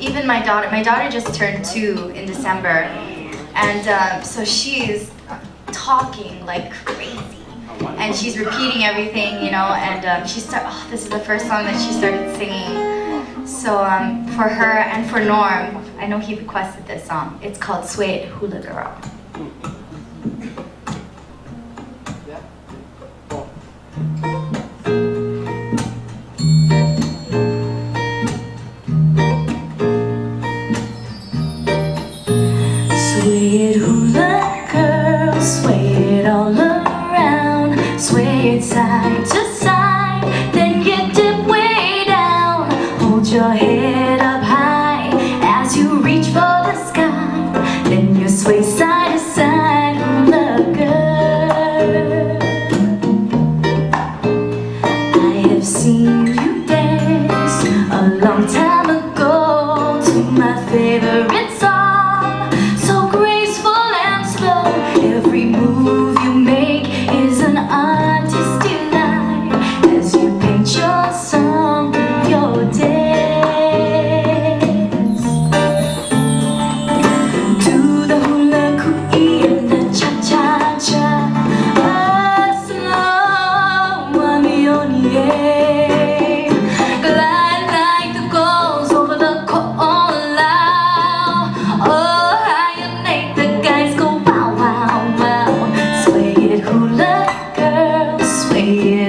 even my daughter just turned 2 in December, and so she's talking like crazy, and she's repeating everything, you know, and this is the first song that she started singing. So for her and for Norm, I know he requested this song. It's called Sway It, Hula Girl. Sway it, hula girl, sway it all around. Sway it side to side, then you dip way down. Hold your head up high as you reach for the sky. Then you sway side to side, hula girl. I have seen you dance a long time ago to my favorite song. Every move you make is an artist's delight as you paint your song through your dance. Do the hula cookie and the cha-cha-cha, a slow mami-on-ye. Glide like the gulls over the koala. Oh, how you make the guys go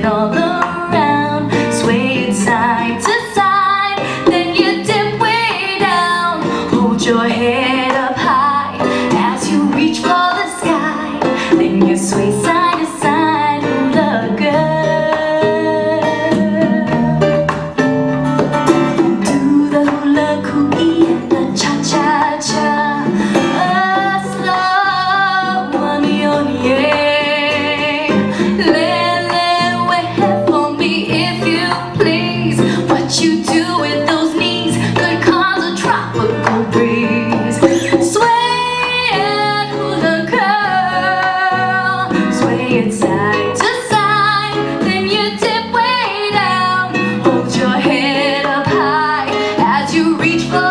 all around, sway it side to side, then you dip way down. Hold your head up high as you reach for the sky, then you sway side to side, hula girl. Do the hula cookie and the cha-cha-cha, a slow mami-on-ye. What you do with those knees could cause a tropical breeze. Sway it, hula girl, sway it side to side, then you dip way down. Hold your head up high as you reach for